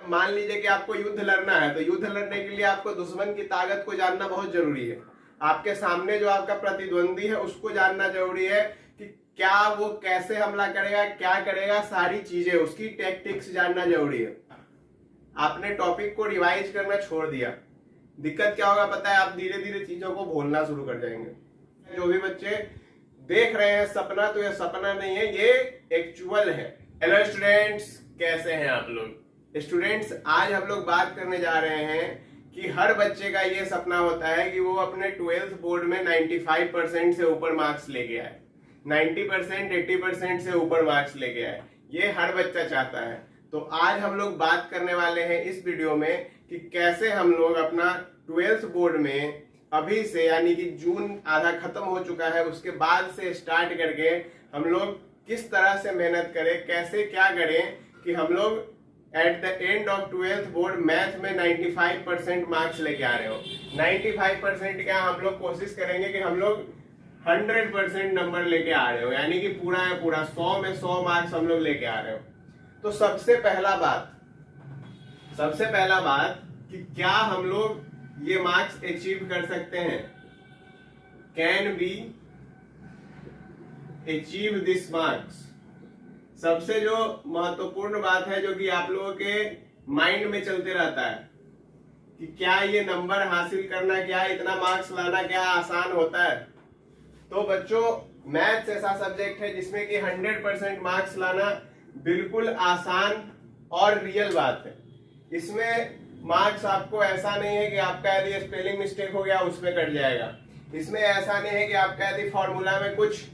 मान लीजिए कि आपको युद्ध लड़ना है, तो युद्ध लड़ने के लिए आपको दुश्मन की ताकत को जानना बहुत जरूरी है। आपके सामने जो आपका प्रतिद्वंदी है उसको जानना जरूरी है कि क्या वो कैसे हमला करेगा, क्या करेगा, सारी चीजें उसकी टैक्टिक्स जानना जरूरी है। आपने टॉपिक को रिवाइज करना छोड़ दिया, दिक्कत क्या होगा पता है? आप धीरे धीरे चीजों को भूलना शुरू कर जाएंगे। जो भी बच्चे देख रहे हैं सपना, तो ये सपना नहीं है, ये एक्चुअल है। हेलो स्टूडेंट्स, कैसे हैं आप लोग? स्टूडेंट्स, आज हम लोग बात करने जा रहे हैं कि हर बच्चे का ये सपना होता है कि वो अपने 12th बोर्ड में 95% से ऊपर मार्क्स लेके आए, 90%, 80% से ऊपर मार्क्स लेके आए। ये हर बच्चा चाहता है। तो आज हम लोग बात करने वाले हैं इस वीडियो में कि कैसे हम लोग अपना 12th बोर्ड में अभी से, यानी कि जून आधा खत्म हो चुका है, उसके बाद से स्टार्ट करके हम लोग किस तरह से मेहनत करें, कैसे क्या करें कि हम लोग at the end of 12th board math में 95% मार्क्स लेके आ रहे हो। 95% क्या, हम लोग कोशिश करेंगे कि हम लोग 100% नंबर लेके आ रहे हो, यानी कि पूरा है पूरा 100 में 100 मार्क्स हम लोग लेके आ रहे हो। तो सबसे पहला बात कि क्या हम लोग ये मार्क्स अचीव कर सकते हैं? Can be achieve this marks. सबसे जो महत्वपूर्ण बात है, जो कि आप लोगों के माइंड में चलते रहता है कि क्या ये नंबर हासिल करना, क्या इतना मार्क्स लाना क्या आसान होता है? तो बच्चों, मैथ्स ऐसा सब्जेक्ट है जिसमें कि 100% मार्क्स लाना बिल्कुल आसान और रियल बात है। इसमें मार्क्स आपको ऐसा नहीं है कि आपका यदि स्पेलिंग मिस्टेक हो गया उसमें कट जाएगा। इसमें ऐसा नहीं है कि आपका यदि फॉर्मूला में कुछ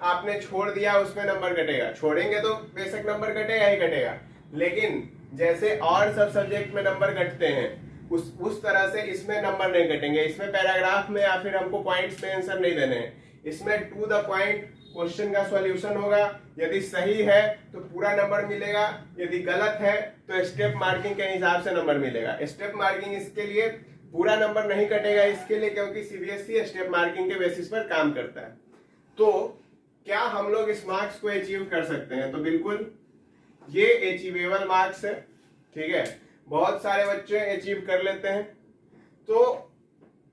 आपने छोड़ दिया उसमें नंबर कटेगा। छोड़ेंगे तो बेशक नंबर कटेगा ही कटेगा, लेकिन जैसे और सब सब्जेक्ट में नंबर कटते हैं उस तरह से इसमें नंबर नहीं कटेंगे। इसमें पैराग्राफ में या फिर हमको पॉइंट्स में आंसर नहीं देने हैं। इसमें टू द पॉइंट क्वेश्चन का सॉल्यूशन होगा। यदि सही है तो पूरा नंबर मिलेगा, यदि गलत है तो स्टेप मार्किंग के हिसाब से नंबर मिलेगा। स्टेप मार्किंग इसके लिए पूरा नंबर नहीं कटेगा इसके लिए, क्योंकि सीबीएसई स्टेप मार्किंग के बेसिस पर काम करता है। तो क्या हम लोग इस मार्क्स को अचीव कर सकते हैं? तो बिल्कुल ये अचीवेबल मार्क्स है, ठीक है। बहुत सारे बच्चे अचीव कर लेते हैं। तो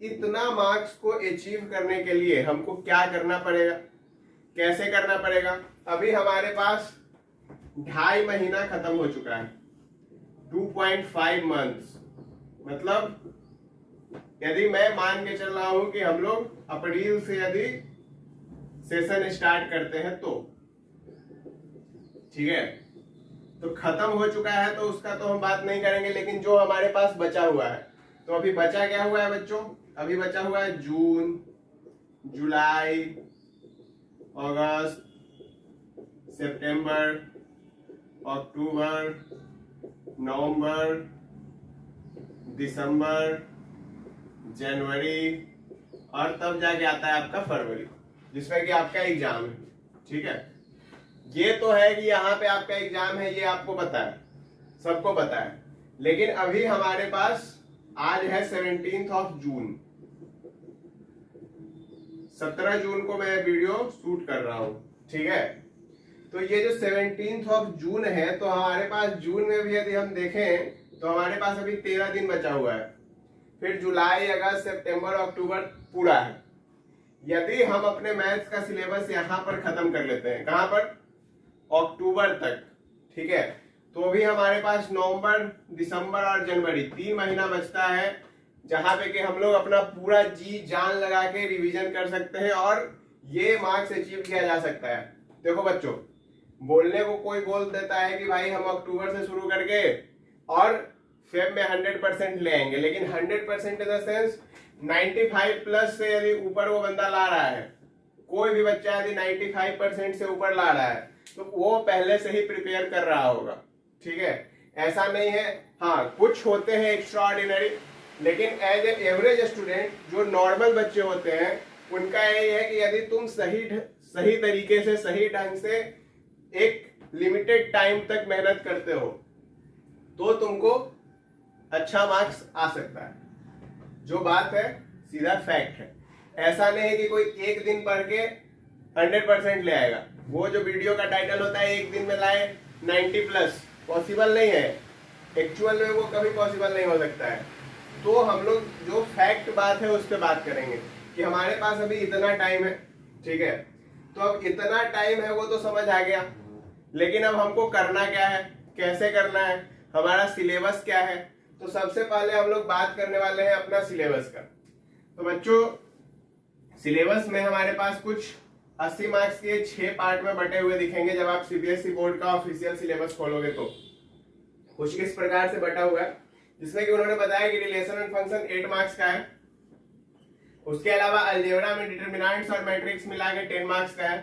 इतना मार्क्स को अचीव करने के लिए हमको क्या करना पड़ेगा, कैसे करना पड़ेगा? अभी हमारे पास 2.5 महीना खत्म हो चुका है, 2.5 मंथ्स। मतलब यदि मैं मान के चल रहा हूं कि हम लोग अप्रैल से यदि सेशन स्टार्ट करते हैं तो ठीक है, तो खत्म हो चुका है तो उसका तो हम बात नहीं करेंगे, लेकिन जो हमारे पास बचा हुआ है, तो अभी बचा क्या हुआ है बच्चों? अभी बचा हुआ है जून, जुलाई, अगस्त, सितंबर, अक्टूबर, नवंबर, दिसंबर, जनवरी और तब जाके आता है आपका फरवरी, जिसमें कि आपका एग्जाम है, ठीक है। ये तो है कि यहाँ पे आपका एग्जाम है, ये आपको पता है, सबको पता है। लेकिन अभी हमारे पास आज है 17 जून, 17 जून को मैं वीडियो शूट कर रहा हूं, ठीक है। तो ये जो 17 जून है, तो हमारे पास जून में भी यदि हम देखें तो हमारे पास अभी 13 दिन बचा हुआ है। फिर जुलाई, अगस्त, सितंबर, अक्टूबर पूरा है। यदि हम अपने मैथ्स का सिलेबस यहाँ पर खत्म कर लेते हैं, कहां पर? अक्टूबर तक, ठीक है। तो अभी हमारे पास नवंबर, दिसंबर और जनवरी 3 महीना बचता है, जहां पे कि हम लोग अपना पूरा जी जान लगा के रिवीजन कर सकते हैं और ये मार्क्स अचीव किया जा सकता है। देखो बच्चों, बोलने को कोई बोल देता है कि भाई हम अक्टूबर से शुरू करके और फेब में 100% ले आएंगे, लेकिन 100% इन द सेंस 95 प्लस से यदि ऊपर वो बंदा ला रहा है, कोई भी बच्चा यदि 95% से ऊपर ला रहा है तो वो पहले से ही प्रिपेयर कर रहा होगा, ठीक है। ऐसा नहीं है, हाँ कुछ होते हैं एक्स्ट्रा ऑर्डिनरी, लेकिन एज ए एवरेज स्टूडेंट जो नॉर्मल बच्चे होते हैं उनका यही है कि यदि तुम सही तरीके से, सही ढंग से एक लिमिटेड टाइम तक मेहनत करते हो तो तुमको अच्छा मार्क्स आ सकता है। जो बात है सीधा फैक्ट है। ऐसा नहीं है कि कोई एक दिन पढ़ के 100% ले आएगा। वो जो वीडियो का टाइटल होता है एक दिन में लाए 90 प्लस, पॉसिबल नहीं है। एक्चुअल में वो कभी पॉसिबल नहीं हो सकता है। तो हम लोग जो फैक्ट बात है उस पर बात करेंगे कि हमारे पास अभी इतना टाइम है, ठीक है। तो अब इतना टाइम है वो तो समझ आ गया, लेकिन अब हमको करना क्या है, कैसे करना है, हमारा सिलेबस क्या है। तो सबसे पहले हम लोग बात करने वाले हैं अपना सिलेबस का। तो बच्चों, सिलेबस में हमारे पास कुछ 80 मार्क्स के 6 पार्ट में बटे हुए दिखेंगे। जब आप सीबीएसई बोर्ड का ऑफिशियल सिलेबस खोलोगे तो कुछ इस प्रकार से बटा हुआ है, जिसमें कि उन्होंने बताया कि रिलेशन एंड फंक्शन 8 मार्क्स का है। उसके अलावा अलजेब्रा में डिटरमिनेंट्स और मैट्रिक्स मिला के 10 मार्क्स का है।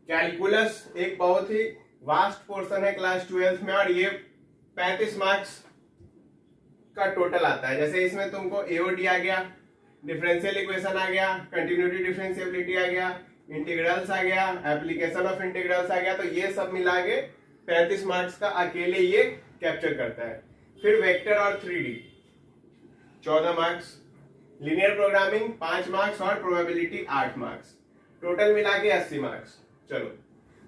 कैलकुलस एक बहुत ही वास्ट पोर्शन है क्लास 12th में, और ये 35 मार्क्स का टोटल आता है। जैसे इसमें तुमको एओडी आ गया, डिफरेंशियल इक्वेशन आ गया, कंटिन्यूटी डिफरेंशिएबिलिटी आ गया, इंटीग्रल्स आ गया, एप्लीकेशन ऑफ इंटीग्रल्स आ गया। तो ये सब मिला के 35 मार्क्स का अकेले ये कैप्चर करता है। फिर वेक्टर और 3D 14 marks, linear programming 5 marks और प्रोबेबिलिटी 8 मार्क्स, टोटल मिला के 80 मार्क्स। चलो,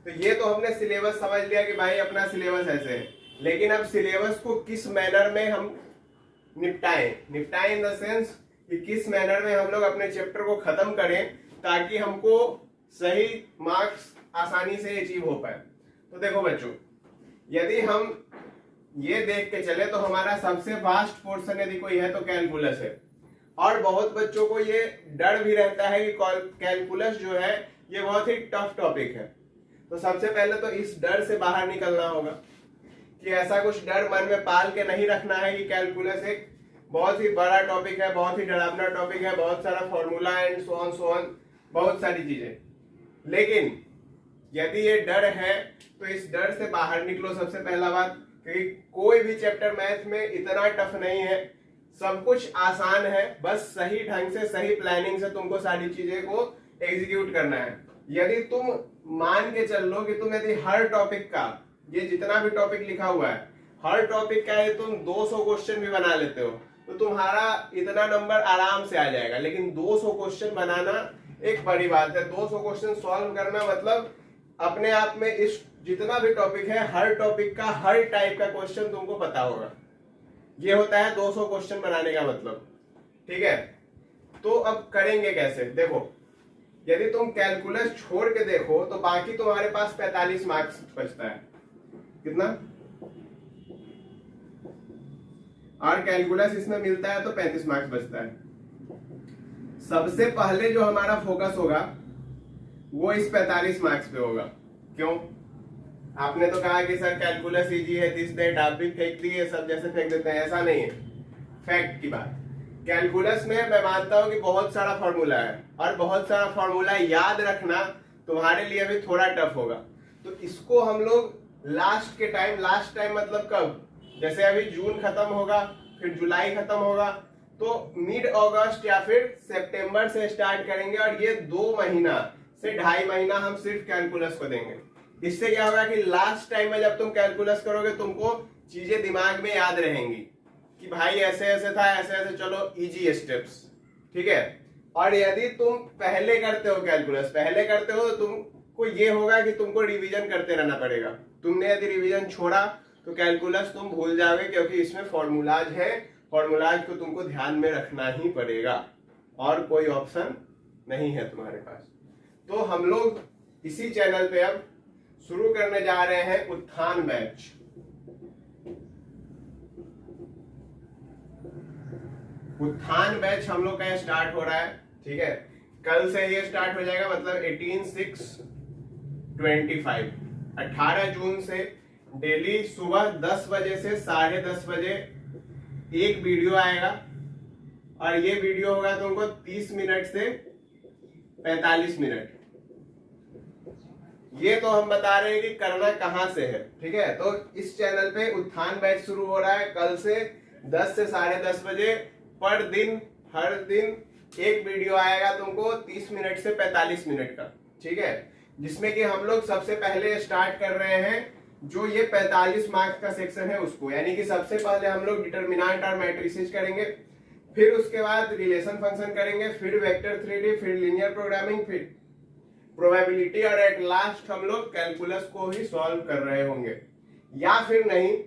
तो ये तो हमने सिलेबस समझ लिया कि भाई अपना सिलेबस ऐसे है। लेकिन अब सिलेबस को किस मैनर में हम निपटाएं इन द सेंस कि किस मैनर में हम लोग अपने चैप्टर को खत्म करें ताकि हमको सही मार्क्स आसानी से अचीव हो पाए। तो देखो बच्चों, यदि हम ये देख के चले तो हमारा सबसे वास्ट पोर्शन यदि कोई है तो कैलकुलस है। और बहुत बच्चों को ये डर भी रहता है कि कैलकुलस जो है ये बहुत ही टफ टॉपिक है। तो सबसे पहले तो इस डर से बाहर निकलना होगा कि ऐसा कुछ डर मन में पाल के नहीं रखना है कि कैलकुलस एक बहुत ही बड़ा टॉपिक है, बहुत ही डरावना टॉपिक है, बहुत सारा फॉर्मूला एंड सो ऑन बहुत सारी चीजें। लेकिन यदि ये डर है तो इस डर से बाहर निकलो। सबसे पहला बात, क्योंकि कोई भी चैप्टर मैथ में इतना टफ नहीं है, सब कुछ आसान है। बस सही ढंग से, सही प्लानिंग से तुमको सारी चीजें को एग्जीक्यूट करना है। यदि तुम मान के चल लो कि तुम यदि हर टॉपिक का, ये जितना भी टॉपिक लिखा हुआ है, हर टॉपिक का तुम 200 क्वेश्चन भी बना लेते हो तो तुम्हारा इतना नंबर आराम से आ जाएगा। लेकिन 200 क्वेश्चन बनाना एक बड़ी बात है। 200 क्वेश्चन सॉल्व करना मतलब अपने आप में इस जितना भी टॉपिक है, हर टॉपिक का हर टाइप का क्वेश्चन तुमको पता होगा। ये होता है 200 क्वेश्चन बनाने का मतलब, ठीक है। तो अब करेंगे कैसे? देखो, यदि तुम कैलकुलस छोड़ के देखो तो बाकी तुम्हारे पास 45 मार्क्स बचता है। कितना? और कैलकुलस इसमें मिलता है तो 35 मार्क्स बचता है। सबसे पहले जो हमारा फोकस होगा वो इस 45 मार्क्स पे होगा। क्यों? आपने तो कहा कि सर कैलकुलस इजी है, दिस दैट, आप भी फेंक दिए, सब जैसे फेंक देते हैं। ऐसा नहीं है, फैक्ट की बात। कैलकुलस में मैं मानता हूं कि बहुत सारा फॉर्मूला है, और बहुत सारा फॉर्मूला याद रखना तुम्हारे लिए भी थोड़ा टफ होगा। तो इसको हम लोग लास्ट टाइम मतलब कब? जैसे अभी जून खत्म होगा, फिर जुलाई खत्म होगा, तो मिड अगस्त या फिर सितंबर से स्टार्ट करेंगे, और ये 2 महीना से 2.5 महीना हम सिर्फ कैलकुलस को देंगे। इससे क्या होगा कि लास्ट टाइम में जब तुम कैलकुलस करोगे तुमको चीजें दिमाग में याद रहेंगी कि भाई ऐसे ऐसे था, ऐसे ऐसे, चलो इजी स्टेप्स, ठीक है। और यदि तुम पहले करते हो कैलकुलस, तो तुमको ये होगा कि तुमको रिवीजन करते रहना पड़ेगा। तुमने यदि रिवीजन छोड़ा तो कैलकुलस तुम भूल जाओगे, क्योंकि इसमें फॉर्मूलाज है, फॉर्मूलाज को तुमको ध्यान में रखना ही पड़ेगा, और कोई ऑप्शन नहीं है तुम्हारे पास। तो हम लोग इसी चैनल पे अब शुरू करने जा रहे हैं उत्थान बैच। उत्थान बैच हम लोग का स्टार्ट हो रहा है, ठीक है। कल से ये स्टार्ट हो जाएगा, मतलब 18/6/25, 18 जून से डेली सुबह 10 बजे से 10:30 बजे एक वीडियो आएगा, और ये वीडियो होगा तुमको 30 मिनट से 45 मिनट। ये तो हम बता रहे हैं कि करना कहां से है, ठीक है। तो इस चैनल पे उत्थान बैच शुरू हो रहा है कल से 10 से 10:30 बजे पर दिन, हर दिन एक वीडियो आएगा तुमको 30 मिनट से 45 मिनट का, ठीक है। जिसमें कि हम लोग सबसे पहले स्टार्ट कर रहे हैं जो ये 45 मार्क्स का सेक्शन है उसको, यानी कि सबसे पहले हम लोग डिटरमिनेंट और मैट्रिसेस करेंगे, फिर उसके बाद रिलेशन फंक्शन करेंगे, फिर वेक्टर 3D, फिर लीनियर प्रोग्रामिंग, फिर प्रोबेबिलिटी, और एट लास्ट हम लोग कैलकुलस को ही सॉल्व कर रहे होंगे। या फिर नहीं,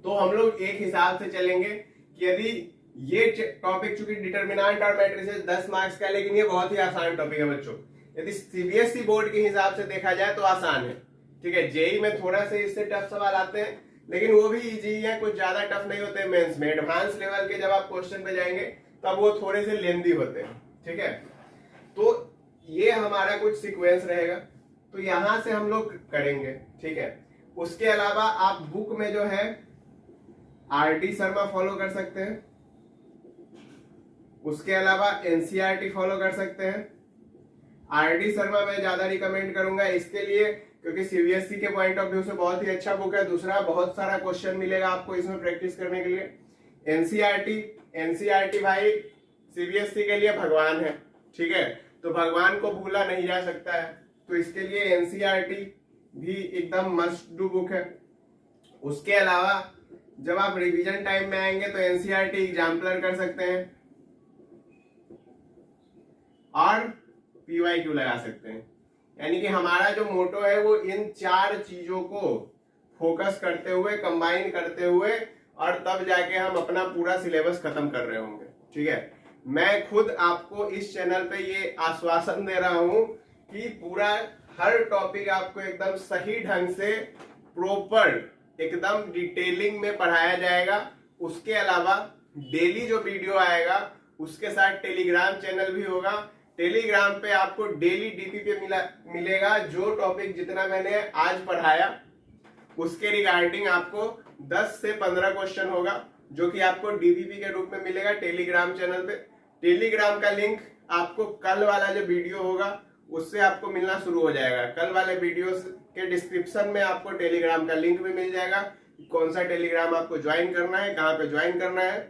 तो हम लोग एक हिसाब से चलेंगे कि यदि ये टॉपिक चूंकि डिटर्मिनेंट और मैट्रिसेस 10 मार्क्स का, लेकिन ये बहुत ही आसान टॉपिक है बच्चों। यदि सीबीएसई बोर्ड के हिसाब से देखा जाए तो आसान है, ठीक है। जेई में थोड़ा से इससे टफ सवाल आते हैं, लेकिन वो भी इजी है, कुछ ज्यादा टफ नहीं होते। मेंस में एडवांस लेवल के जब आप क्वेश्चन पे जाएंगे तब वो थोड़े से लेंदी होते हैं, ठीक है। तो ये हमारा कुछ सीक्वेंस रहेगा, तो यहां से हम लोग करेंगे, ठीक है। उसके अलावा आप बुक में जो है आरडी शर्मा फॉलो कर सकते हैं, उसके अलावा एनसीईआरटी फॉलो कर सकते हैं। आरडी शर्मा मैं ज्यादा रिकमेंड करूंगा इसके लिए क्योंकि सीबीएसई के पॉइंट ऑफ व्यू से बहुत ही अच्छा बुक है। दूसरा, बहुत सारा क्वेश्चन मिलेगा आपको इसमें प्रैक्टिस करने के लिए। एनसीईआरटी भाई सीबीएसई के लिए भगवान है, ठीक है। तो भगवान को भूला नहीं जा सकता है, तो इसके लिए एनसीईआरटी भी एकदम मस्ट डू बुक है। उसके अलावा जब आप रिवीजन टाइम में आएंगे तो एनसीईआरटी एग्जाम्पलर कर सकते हैं और पीवाईक्यू लगा सकते हैं। यानी कि हमारा जो मोटो है वो इन 4 चीजों को फोकस करते हुए, कंबाइन करते हुए, और तब जाके हम अपना पूरा सिलेबस खत्म कर रहे होंगे, ठीक है। मैं खुद आपको इस चैनल पे ये आश्वासन दे रहा हूं कि पूरा हर टॉपिक आपको एकदम सही ढंग से प्रॉपर एकदम डिटेलिंग में पढ़ाया जाएगा। उसके अलावा डेली जो वीडियो आएगा उसके साथ टेलीग्राम चैनल भी होगा। टेलीग्राम पे आपको डेली डीपी पे मिलेगा। जो टॉपिक जितना मैंने आज पढ़ाया उसके रिगार्डिंग आपको 10 से 15 क्वेश्चन होगा जो कि आपको डीपीपी के रूप में मिलेगा टेलीग्राम चैनल पे। टेलीग्राम का लिंक आपको कल वाला जो वीडियो होगा उससे आपको मिलना शुरू हो जाएगा। कल वाले वीडियो के डिस्क्रिप्शन में आपको टेलीग्राम का लिंक भी मिल जाएगा, कौन सा टेलीग्राम आपको ज्वाइन करना है, कहाँ पे ज्वाइन करना है।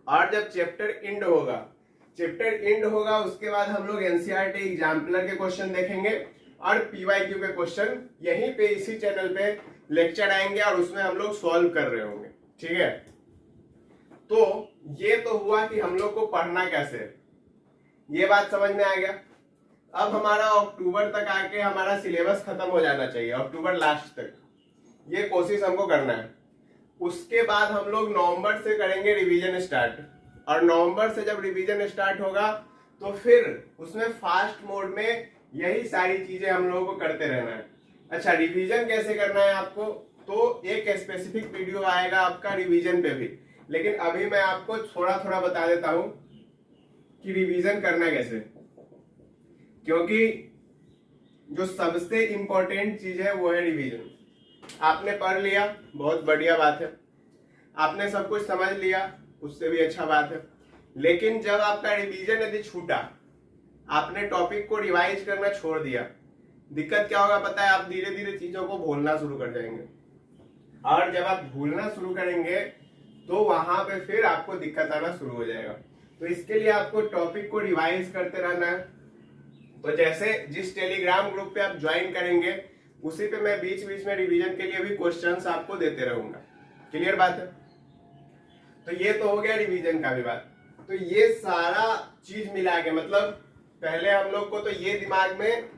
और जब चैप्टर एंड होगा उसके बाद हम लोग एनसीईआरटी एग्जाम्पलर के क्वेश्चन देखेंगे और पीवाईक्यू के क्वेश्चन यहीं पे इसी चैनल पे लेक्चर आएंगे और उसमें हम लोग सॉल्व कर रहे होंगे, ठीक है। तो ये तो हुआ कि हम लोग को पढ़ना कैसे, ये बात समझ में आ गया। अब हमारा अक्टूबर तक आके हमारा सिलेबस खत्म हो जाना चाहिए, अक्टूबर लास्ट तक, ये कोशिश हमको करना है। उसके बाद हम लोग नवंबर से करेंगे रिवीजन स्टार्ट, और नवंबर से जब रिवीजन स्टार्ट होगा तो फिर उसमें फास्ट मोड में यही सारी चीजें हम लोगों को करते रहना है। अच्छा, रिवीजन कैसे करना है आपको, तो एक स्पेसिफिक वीडियो आएगा आपका रिवीजन पे भी, लेकिन अभी मैं आपको थोड़ा थोड़ा बता देता हूं कि रिवीजन करना कैसे, क्योंकि जो सबसे इंपॉर्टेंट चीज है वो है रिवीजन। आपने पढ़ लिया, बहुत बढ़िया बात है, आपने सब कुछ समझ लिया, उससे भी अच्छा बात है। लेकिन जब आपका रिवीजन यदि छूटा, आपने टॉपिक को रिवाइज करना छोड़ दिया, दिक्कत क्या होगा पता है, आप धीरे धीरे चीजों को भूलना शुरू कर जाएंगे, और जब आप भूलना शुरू करेंगे तो वहां पे फिर आपको दिक्कत आना शुरू हो जाएगा। तो इसके लिए आपको टॉपिक को रिवाइज करते रहना है। तो जैसे जिस टेलीग्राम ग्रुप पे आप ज्वाइन करेंगे उसी पे मैं बीच बीच में रिवीजन के लिए भी क्वेश्चंस आपको देते रहूंगा। क्लियर बात है? तो ये तो हो गया रिवीजन का भी बात। तो ये सारा चीज मिला के, मतलब पहले हम लोग को तो ये दिमाग में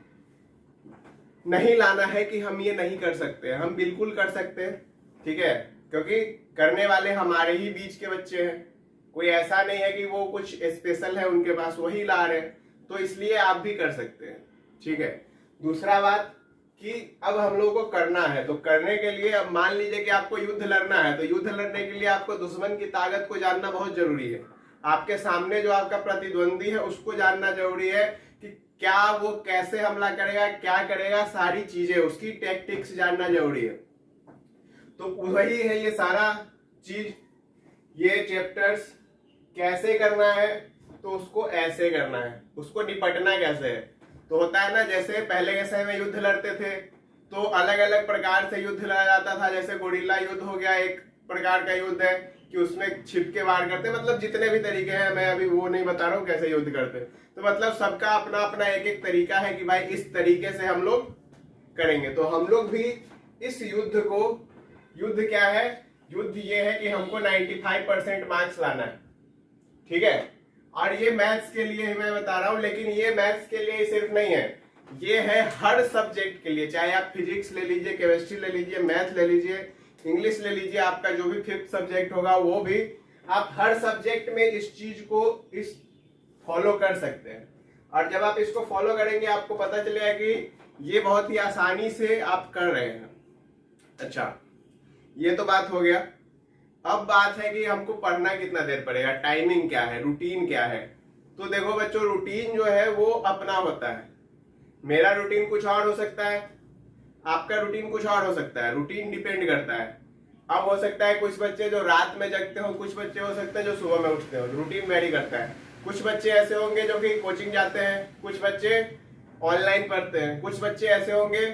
नहीं लाना है कि हम ये नहीं कर सकते, हम बिल्कुल कर सकते हैं, ठीक है। क्योंकि करने वाले हमारे ही बीच के बच्चे हैं, कोई ऐसा नहीं है कि वो कुछ स्पेशल है उनके पास वही ला रहे हैं, तो इसलिए आप भी कर सकते हैं, ठीक है। दूसरा बात कि अब हम लोगों को करना है, तो करने के लिए अब मान लीजिए कि आपको युद्ध लड़ना है, तो युद्ध लड़ने के लिए आपको दुश्मन की ताकत को जानना बहुत जरूरी है। आपके सामने जो आपका प्रतिद्वंदी है उसको जानना जरूरी है कि क्या वो कैसे हमला करेगा, क्या करेगा, सारी चीजें उसकी टैक्टिक्स जानना जरूरी है। तो वही है ये सारा चीज, ये चैप्टर्स कैसे करना है, तो उसको ऐसे करना है, उसको निपटना कैसे है। तो होता है ना, जैसे पहले के समय में युद्ध लड़ते थे तो अलग अलग प्रकार से युद्ध लड़ा जाता था। जैसे गोरिल्ला युद्ध हो गया, एक प्रकार का युद्ध है कि उसमें छिप के वार करते, मतलब जितने भी तरीके हैं, मैं अभी वो नहीं बता रहा हूँ कैसे युद्ध करते। तो मतलब सबका अपना अपना एक एक तरीका है कि भाई इस तरीके से हम लोग करेंगे। तो हम लोग भी इस युद्ध को, युद्ध क्या है, युद्ध ये है कि हमको 95% मार्क्स लाना है, ठीक है। और ये मैथ्स के लिए मैं बता रहा हूं, लेकिन ये मैथ्स के लिए सिर्फ नहीं है, ये है हर सब्जेक्ट के लिए। चाहे आप फिजिक्स ले लीजिए, केमिस्ट्री ले लीजिए, मैथ ले लीजिए, इंग्लिश ले लीजिए, आपका जो भी 5th सब्जेक्ट होगा वो भी, आप हर सब्जेक्ट में इस चीज को इस फॉलो कर सकते हैं। और जब आप इसको फॉलो करेंगे आपको पता चलेगा कि ये बहुत ही आसानी से आप कर रहे हैं। अच्छा, ये तो बात हो गया। अब बात है कि हमको पढ़ना कितना देर पड़ेगा, टाइमिंग क्या है, रूटीन क्या है। तो देखो बच्चों, रूटीन जो है वो अपना होता है। मेरा रूटीन कुछ और हो सकता है, आपका रूटीन कुछ और हो सकता है, रूटीन डिपेंड करता है। अब हो सकता है कुछ बच्चे जो रात में जगते हो, कुछ बच्चे हो सकते हैं जो सुबह में उठते हो, रूटीन वेरी करता है। कुछ बच्चे ऐसे होंगे जो कि कोचिंग जाते हैं, कुछ बच्चे ऑनलाइन पढ़ते हैं, कुछ बच्चे ऐसे होंगे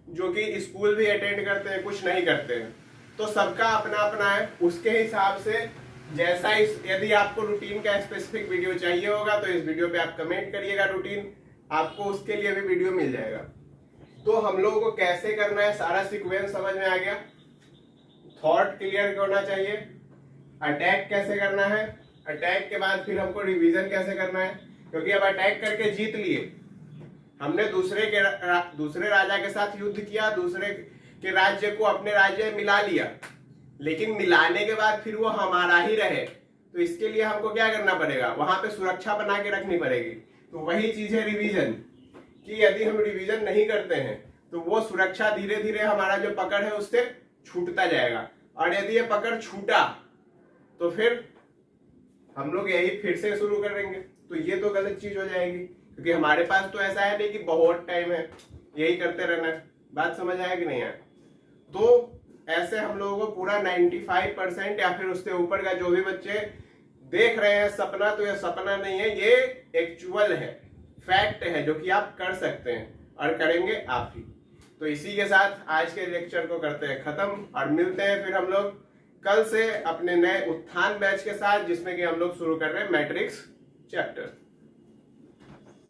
जो कि स्कूल भी अटेंड करते हैं, कुछ नहीं करते हैं। तो सबका अपना अपना है, उसके हिसाब से जैसा यदि आपको रूटीन का स्पेसिफिक वीडियो चाहिए होगा तो इस वीडियो पे आप कमेंट करिएगा रूटीन, आपको उसके लिए भी वीडियो मिल जाएगा। तो हम लोगों को कैसे करना है, सारा सीक्वेंस समझ में आ गया। थॉट क्लियर होना चाहिए, अटैक कैसे करना है, अटैक के बाद फिर हमको रिवीजन कैसे करना है। क्योंकि अब अटैक करके जीत लिए, हमने दूसरे राजा के साथ युद्ध किया, दूसरे के राज्य को अपने राज्य में मिला लिया, लेकिन मिलाने के बाद फिर वो हमारा ही रहे, तो इसके लिए हमको क्या करना पड़ेगा, वहां पे सुरक्षा बना के रखनी पड़ेगी। तो वही चीज है रिवीजन, कि यदि हम रिवीजन नहीं करते हैं तो वो सुरक्षा धीरे धीरे हमारा जो पकड़ है उससे छूटता जाएगा, और यदि ये पकड़ छूटा तो फिर हम लोग यही फिर से शुरू करेंगे, तो ये तो गलत चीज हो जाएगी। क्योंकि हमारे पास तो ऐसा है नहीं कि बहुत टाइम है, यही करते रहना है। बात समझ आया कि नहीं आया? तो ऐसे हम लोगों को पूरा 95% या फिर उससे ऊपर का जो भी बच्चे देख रहे हैं सपना, तो ये सपना नहीं है, ये एक्चुअल है, फैक्ट है जो कि आप कर सकते हैं और करेंगे आप ही। तो इसी के साथ आज के लेक्चर को करते हैं खत्म, और मिलते हैं फिर हम लोग कल से अपने नए उत्थान बैच के साथ, जिसमें कि हम लोग शुरू कर रहे हैं मैट्रिक्स चैप्टर।